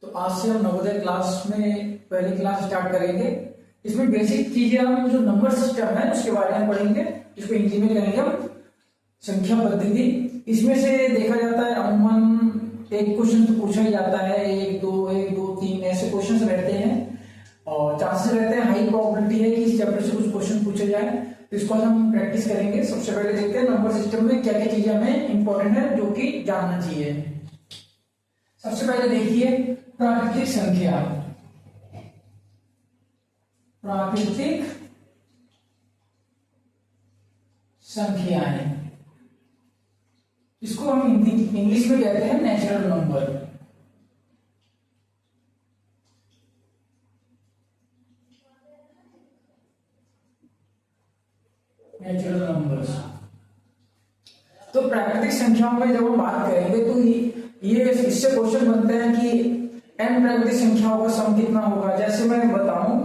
तो आज से हम नवोदय क्लास में पहली क्लास स्टार्ट करेंगे। इसमें बेसिक चीजें हम जो नंबर सिस्टम है उसके बारे में पढ़ेंगे। इसको हिंदी में करेंगे हम संख्या पद्धति। इसमें से देखा जाता है अमूमन एक क्वेश्चन तो पूछा ही जाता है, एक दो तीन ऐसे क्वेश्चंस रहते हैं और चांसेस रहते हैं, हाई प्रोबेबिलिटी है कि इस चैप्टर से कुछ क्वेश्चन पूछे जाए। तो इसको हम प्रैक्टिस करेंगे। सबसे पहले देखते हैं नंबर सिस्टम में क्या क्या चीजें हमें इंपॉर्टेंट है जो कि जानना चाहिए। सबसे पहले देखिए प्राकृतिक संख्या। प्राकृतिक संख्याएं, इसको हम इंग्लिश में कहते हैं नेचुरल नंबर। Natural numbers. तो प्राकृतिक संख्याओं में जब हम बात करेंगे तो ये इससे क्वेश्चन बनते हैं कि n प्राकृतिक संख्याओं का सम कितना होगा। जैसे मैं बताऊं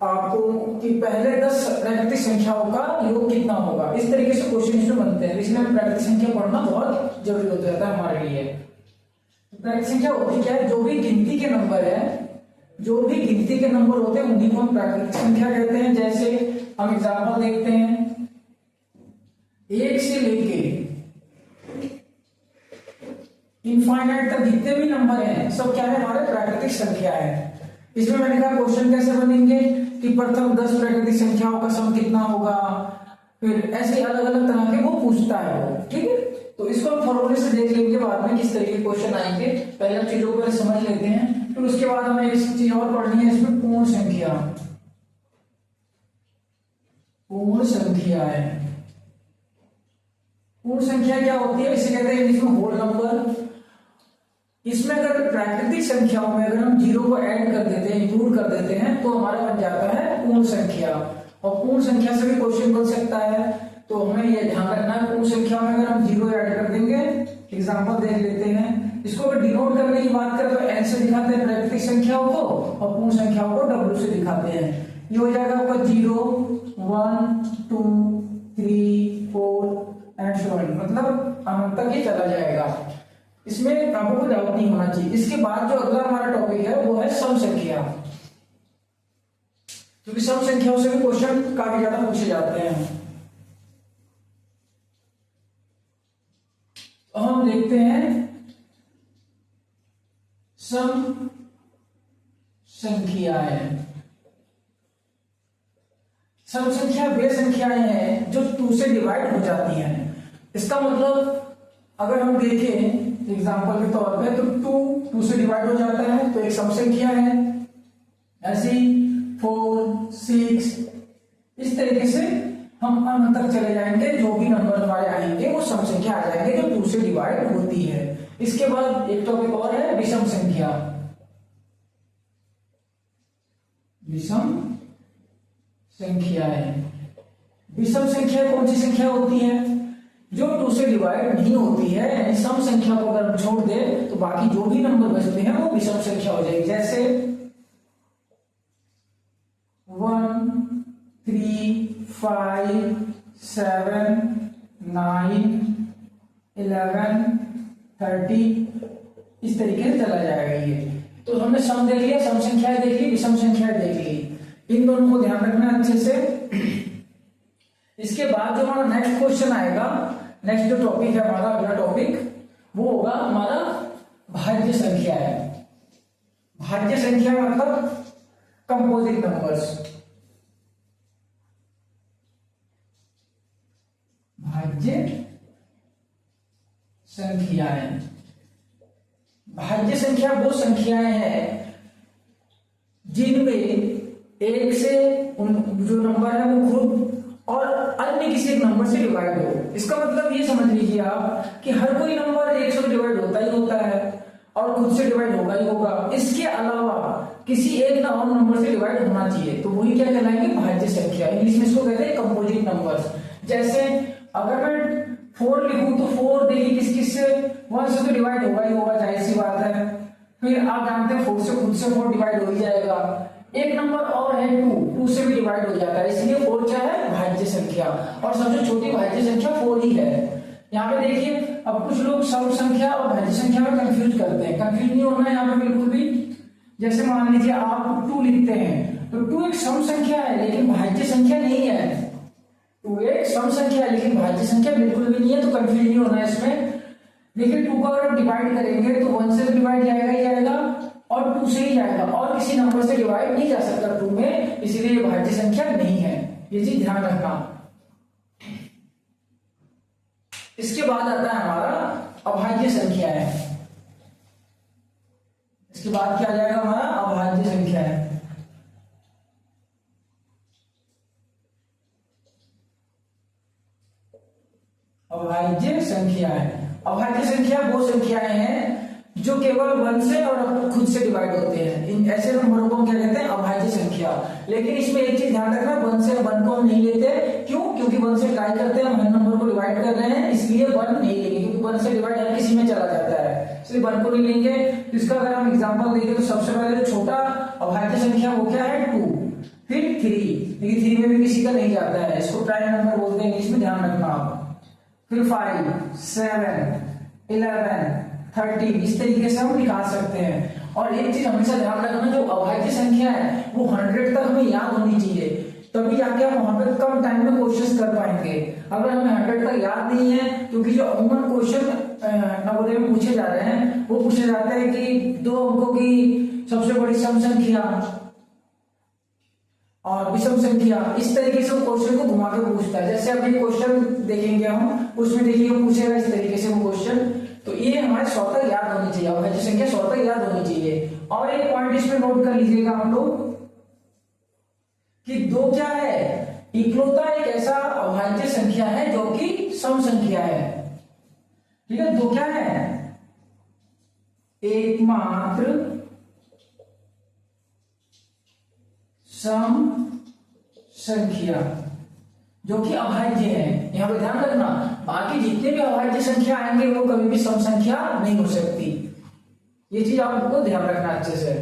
आपको कि पहले 10 प्राकृतिक संख्याओं का योग कितना होगा, इस तरीके से क्वेश्चन इसमें बनते हैं। इसलिए प्राकृतिक संख्या पढ़ना बहुत जरूरी हो जाता है हमारे लिए। प्राकृतिक संख्या होती क्या है? जो भी गिनती के नंबर है, जो भी गिनती के नंबर होते हैं उन्हीं को हम प्राकृतिक संख्या कहते हैं। जैसे हम एग्जाम्पल देखते हैं, 1 से लेके इनफाइनाइट तक जितने भी नंबर हैं सब क्या है? हमारे प्राकृतिक संख्या है। इसमें मैंने कहा क्वेश्चन कैसे बनेंगे कि प्रथम 10 प्राकृतिक संख्याओं का सम कितना होगा, फिर ऐसे अलग अलग तरह के वो पूछता है वो। ठीक है, तो इसको हम फॉर्मूले से देख लेंगे बाद में किस तरीके के क्वेश्चन आएंगे। पहले चीजों को पहले समझ लेते हैं, फिर उसके बाद हमें एक चीज और पढ़नी है, इसमें पूर्ण संख्या। पूर्ण संख्या है, पूर्ण संख्या क्या होती है? इसे कहते हैं इसमें होल नंबर। इसमें अगर प्राकृतिक संख्याओं में अगर हम जीरो को ऐड कर देते हैं, इंक्लूड कर देते हैं, तो हमारा बन जाता है पूर्ण संख्या। और पूर्ण संख्या से भी क्वेश्चन बन सकता है, तो हमें यह ध्यान रखना है पूर्ण संख्या में अगर हम जीरो ऐड कर देंगे। एग्जांपल देख लेते हैं। इसको अगर डिनोट करने की बात करें तो एन से दिखाते हैं प्राकृतिक संख्याओं को और पूर्ण संख्याओं को डब्ल्यू से दिखाते हैं। ये हो जाएगा आपका 0, 1, 2, 3, 4 एंड सो ऑन, मतलब अनंत तक ये चला जाएगा। इसमें आपको कोई डाउट नहीं होना चाहिए। इसके बाद जो अगला हमारा टॉपिक है वो है सम संख्या, क्योंकि सम संख्याओं से भी क्वेश्चन काफी ज्यादा पूछे जाते हैं। तो हम देखते हैं सम संख्याएं। सम संख्या वे संख्याएं हैं जो 2 से डिवाइड हो जाती हैं। इसका मतलब अगर हम देखें एग्जाम्पल के तौर पे, तो 2 से डिवाइड हो जाता है तो एक सम संख्या है। ऐसी 4, 6 इस तरीके से हम अंत तक चले जाएंगे। जो भी नंबर हमारे आएंगे वो सम संख्या आ जाएंगे जो 2 से डिवाइड होती है। इसके बाद एक टॉपिक और है विषम संख्या। विषम संख्याएं। विषम संख्या कौन सी संख्या होती है? जो 2 से डिवाइड नहीं होती है, यानी सम संख्या को अगर हम छोड़ दे तो बाकी जो भी नंबर बचते हैं वो विषम संख्या हो जाएगी। जैसे 1, 3, 5, 7, 9, 11, 30 इस तरीके से चला जाएगा ये। तो हमने सम देख लिया, सम संख्याएं देख ली, विषम संख्याएं देख ली। इन दोनों को ध्यान रखना अच्छे से। इसके बाद जो हमारा नेक्स्ट क्वेश्चन आएगा, नेक्स्ट जो टॉपिक है हमारा अगला टॉपिक, वो होगा हमारा भाज्य संख्या है। भाज्य संख्या मतलब कंपोजिट नंबर्स। भाज्य संख्याएं। भाज्य संख्या वो संख्याएं हैं जिनमें एक से जो नंबर है वो खुद और अन्य किसी एक नंबर से डिवाइड हो। इसका मतलब ये समझ लीजिए आप कि हर कोई नंबर 1 से डिवाइड होता ही होता है और खुद से डिवाइड होगा ही होगा। इसके अलावा किसी एक और नंबर से डिवाइड होना चाहिए, तो वही क्या कहलाएंगे? भाज्य संख्या। इंग्लिश में इसको कहते हैं कंपोजिट नंबर्स। जैसे अगर मैं 4 लिखूं तो 4 देखिए किस किस से 1 से तो डिवाइड होगा ही होगा, जाहिर सी बात है। फिर आप जानते हैं 4 से खुद से 4 डिवाइड हो ही जाएगा। एक नंबर और है 2 से भी डिवाइड हो जाता है, इसलिए 4 क्या है? भाज्य संख्या। और सबसे छोटी भाज्य संख्या 4 ही है। यहाँ पे देखिए, अब कुछ लोग सम संख्या और भाज्य संख्या में कंफ्यूज करते हैं। कंफ्यूज नहीं होना है यहाँ पे बिल्कुल भी। जैसे मान लीजिए आप 2 लिखते हैं, तो 2 एक सम संख्या है लेकिन भाज्य संख्या नहीं है। 2 एक सम संख्या है लेकिन भाज्य संख्या बिल्कुल भी नहीं है, तो कंफ्यूज नहीं होना है इसमें। देखिए 2 को अगर डिवाइड करेंगे तो 1 से डिवाइड जाएगा ही जाएगा और 2 से ही जाएगा, और किसी नंबर से डिवाइड नहीं जा सकता 2 में, इसीलिए ये भाज्य संख्या नहीं है। ये चीज ध्यान रखना। इसके बाद आता है हमारा अभाज्य संख्या है। इसके बाद क्या आ जाएगा हमारा अभाज्य संख्या है। अभाज्य संख्या है। अभाज्य संख्या वो संख्याएं हैं जो केवल 1 से और खुद से डिवाइड होते हैं, इन ऐसे नंबरों को हम क्या कहते हैं अभाज्य संख्या। लेकिन इसमें एक चीज ध्यान रखना, 1 से 1 को हम नहीं लेते। क्यों? क्योंकि 1 से ट्राई करते हैं, हम हर नंबर को डिवाइड कर रहे हैं, इसलिए 1 नहीं लेंगे, क्योंकि 1 से डिवाइड हर किसी में चला जाता है, इसलिए 1 को नहीं लेंगे। तो इसका अगर हम एग्जाम्पल देखें तो सबसे पहले जो छोटा अभाज्य संख्या वो क्या है 2, फिर 3, लेकिन 3 में भी किसी का नहीं जाता है, इसको प्राइम नंबर बोलते हैं, इसमें ध्यान रखना आप। फिर 5, 7, 11, 13, इस तरीके से हम निकाल सकते हैं। और एक चीज हमेशा ध्यान रखना, जो अभाज्य संख्या है वो 100 तक हमें याद होनी चाहिए, तभी जाके हम वहां पर कम टाइम में कोशिश कर पाएंगे। अगर हमें 100 तक याद नहीं है, क्योंकि जो अमूमन क्वेश्चन नवोदय में पूछे जा रहे हैं वो पूछे जाते हैं कि 2 अंकों की सबसे बड़ी सम संख्या और विषम संख्या, इस तरीके से वो क्वेश्चन को घुमा के पूछता है। जैसे अभी क्वेश्चन देखेंगे हम, उसमें देखिए वो पूछेगा इस तरीके से वो क्वेश्चन, तो ये हमारे 100 तक याद होनी चाहिए, अभाज्य संख्या 100 तक याद होनी चाहिए। और एक पॉइंट इसमें नोट कर लीजिएगा आप लोग कि 2 क्या है, इकलौता एक ऐसा अभाज्य संख्या है जो कि सम संख्या है। ठीक है, 2 क्या है, एकमात्र सम संख्या जो कि अभाज्य है। यहां पर ध्यान रखना, बाकी जितने भी अभाज्य संख्या आएंगे वो कभी भी सम संख्या नहीं हो सकती, ये चीज आपको ध्यान रखना अच्छे से।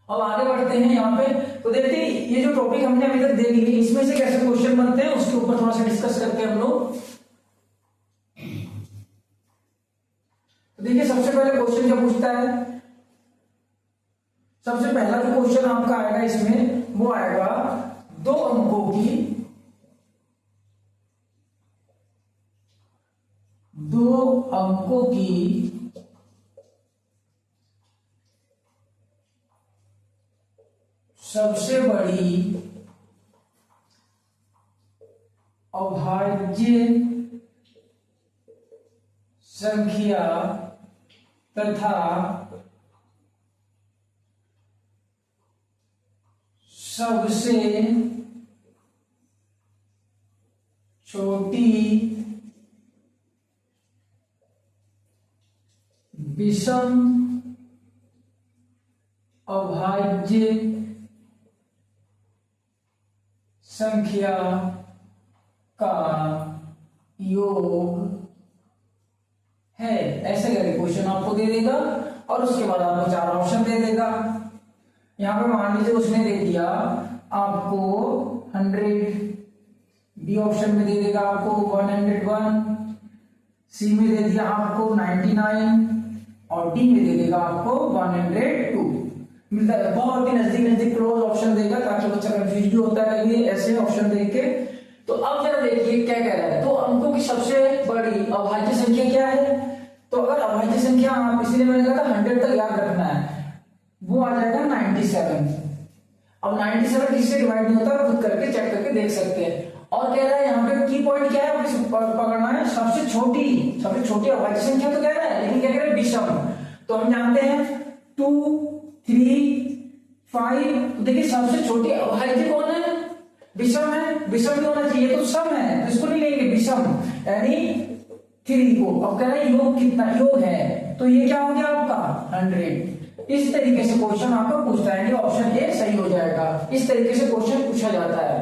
अब आगे बढ़ते हैं यहाँ पे, तो देखते हैं ये जो टॉपिक हमने अभी तक देख ली, इसमें से कैसे क्वेश्चन बनते हैं उसके ऊपर थोड़ा सा डिस्कस करते हैं हम लोग। तो देखिए सबसे पहले क्वेश्चन क्या पूछता है, सबसे पहला जो क्वेश्चन आपका आएगा इसमें वो आएगा 2 अंकों की सबसे बड़ी अभाज्य संख्या तथा सबसे छोटी विषम अभाज्य संख्या का योग है। ऐसे करके क्वेश्चन आपको दे देगा और उसके बाद आपको 4 ऑप्शन दे देगा। यहां पे मान लीजिए उसने दे दिया आपको 100, बी ऑप्शन में दे देगा आपको 101, सी में दे दिया आपको 99 और डी में दे देगा आपको 102। मिलता है बहुत ही नजदीक क्लोज ऑप्शन देगा ताकि बच्चा कंफ्यूज भी होता है ये ऐसे ऑप्शन देख के। तो अब जरा देखिए क्या कह रहा है, 2 अंकों की सबसे बड़ी अभाज्य संख्या क्या है। तो अगर अभाज्य संख्या आप, इसलिए मैंने कहा था 100 तक याद रखना है, वो आ जाएगा 97। अब 97 किससे डिवाइड नहीं होता, खुद करके चेक करके देख सकते हैं। और कह रहा है यहाँ पे की पॉइंट क्या है, पकड़ना है सबसे छोटी अभाज्य संख्या तो कह रहा है, लेकिन क्या कह रहा है विषम। तो हम जानते हैं 2, 3, 5, तो देखिए सबसे छोटी अभाज्य कौन है, विषम है, विषम भी होना चाहिए, तो सम है तो इसको नहीं लेंगे विषम, यानी 3 को। अब कह रहा है योग कितना, योग है, तो ये क्या हो गया आपका 100। इस तरीके से क्वेश्चन आपको पूछता है कि ऑप्शन ए सही हो जाएगा। इस तरीके से क्वेश्चन पूछा जाता है।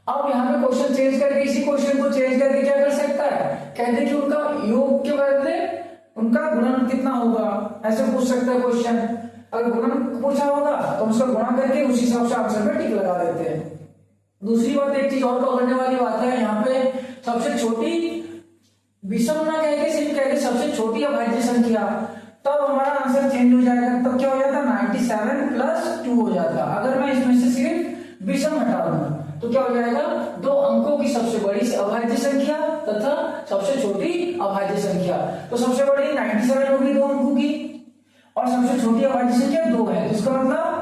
अब यहाँ पे क्वेश्चन चेंज करके, इसी क्वेश्चन को चेंज करके क्या कर सकता है, कहते कि उनका योग के बदले उनका गुणन कितना होगा, ऐसे पूछ सकता है क्वेश्चन। अगर गुणन पूछा होगा तो उसका गुणा करके उस हिसाब से आंसर में टिक लगा देते हैं। दूसरी बात, एक चीज और पकड़ने वाली बात है यहाँ पे, सबसे छोटी विषम ना कह के सिर्फ कहते सबसे छोटी अभाज्य संख्या, तब हमारा आंसर चेंज हो जाएगा। तब क्या हो जाता, 97 प्लस 2 हो जाता। अगर मैं इसमें से सिर्फ विषम हटा दूं तो क्या हो जाएगा, दो अंकों की सबसे बड़ी अभाज्य संख्या तथा सबसे छोटी अभाज्य संख्या। तो सबसे बड़ी 97 होगी दो अंकों की, और सबसे छोटी अभाज्य संख्या 2 है, तो इसका मतलब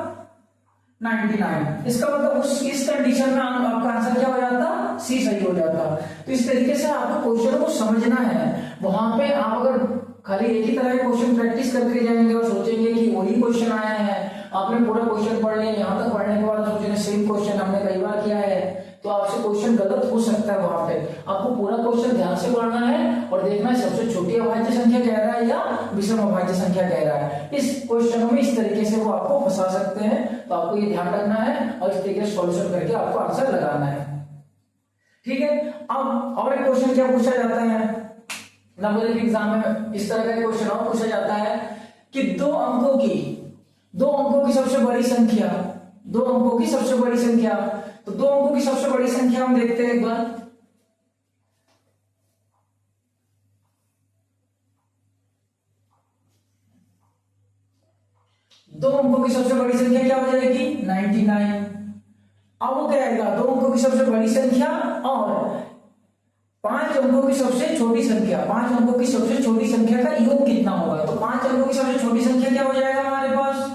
99। इसका मतलब इस कंडीशन में आपका आंसर क्या हो जाता, सी सही हो जाता। तो इस तरीके से आपको क्वेश्चन को समझना है। वहां पे आप अगर खाली एक ही तरह के क्वेश्चन प्रैक्टिस करते जाएंगे और सोचेंगे कि वही क्वेश्चन आया है, आपने पूरा क्वेश्चन पढ़ लिया, यहाँ तक पढ़ने के बाद सोचेंगे सेम क्वेश्चन हमने कई बार किया है, तो आपसे क्वेश्चन गलत हो सकता है। वहां पे आपको पूरा क्वेश्चन ध्यान से पढ़ना है और देखना है सबसे छोटी अभाज्य संख्या कह रहा है या विषम अभाज्य संख्या कह रहा है। इस क्वेश्चन में इस तरीके से वो आपको फंसा सकते हैं, तो आपको ये ध्यान रखना है और इस तरीके से सॉल्यूशन करके आपको आंसर लगाना है। ठीक है, अब और एक क्वेश्चन क्या पूछा जाता है नवोदय के एग्जाम में, इस तरह का क्वेश्चन और पूछा जाता है कि दो अंकों की सबसे बड़ी संख्या, दो अंकों की सबसे बड़ी संख्या। तो दो अंकों की सबसे बड़ी संख्या हम देखते हैं एक बार। दो अंकों की सबसे बड़ी संख्या क्या हो जाएगी, 99। अब वो क्या आएगा, दो अंकों की सबसे बड़ी संख्या और 5 अंकों की सबसे छोटी संख्या, 5 अंकों की सबसे छोटी संख्या का योग कितना होगा। तो 5 अंकों की सबसे छोटी संख्या क्या हो जाएगा हमारे पास,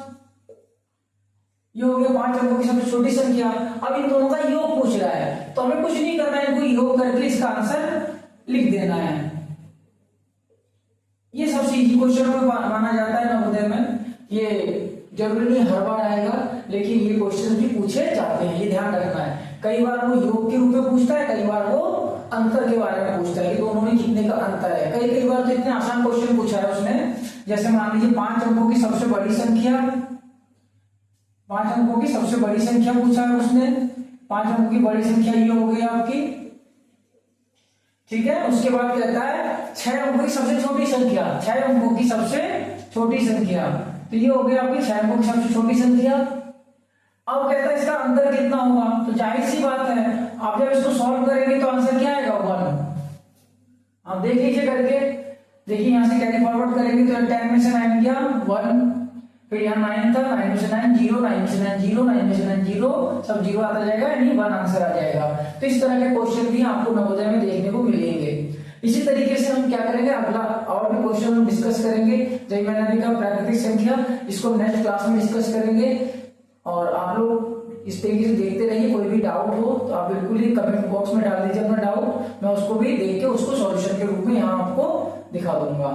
ये हो गया 5 अंकों की सबसे छोटी संख्या। अब इन दोनों का योग पूछ रहा है, तो हमें कुछ नहीं करना है, इनको योग करके इसका आंसर लिख देना है। ये सबसे इजी क्वेश्चन में माना जाता है नवोदय में। ये जरूरी नहीं हर बार आएगा, लेकिन ये क्वेश्चन भी पूछे जाते हैं, ये ध्यान रखना है। कई बार वो योग के रूप में पूछता है, कई बार वो अंतर के बारे में पूछता है कि दोनों में कितने का अंतर है। कई बार तो इतने आसान क्वेश्चन पूछा है उसने, जैसे मान लीजिए 5 अंकों की सबसे बड़ी संख्या, 5 अंकों की सबसे बड़ी संख्या पूछा है उसने। 5 अंकों की बड़ी संख्या ये हो गई आपकी, ठीक है। उसके बाद कहता है 6 अंकों की सबसे छोटी संख्या, 6 अंकों की सबसे छोटी संख्या, तो ये हो गया आपकी 6 अंकों की सबसे छोटी संख्या। अब कहता है इसका अंतर कितना होगा, तो जाहिर सी बात है आप जब इसको सॉल्व करेंगे तो आंसर क्या आएगा, 1। आप देख लीजिए करके, देखिए यहां से कैरी फॉरवर्ड करेंगे तो 10 में से 9 गया 1, फिर यहाँ 9 था, 9 में से 9 0, 9 में से 9 0, 9 में से 9 0, सब 0 आता जाएगा, यानी 1 आंसर आ जाएगा। तो इस तरह के क्वेश्चन भी आपको नवोदय में देखने को मिलेंगे। इसी तरीके से हम क्या करेंगे, अगला और भी क्वेश्चन हम डिस्कस करेंगे। जैसे मैंने अभी कहा प्राकृतिक संख्या, इसको नेक्स्ट क्लास में डिस्कस करेंगे। और आप लोग इस तरीके से देखते रहिए, कोई भी डाउट हो तो आप बिल्कुल ही कमेंट बॉक्स में डाल दीजिए अपना डाउट, मैं उसको भी देख के उसको सॉल्यूशन के रूप में यहाँ आपको दिखा दूंगा।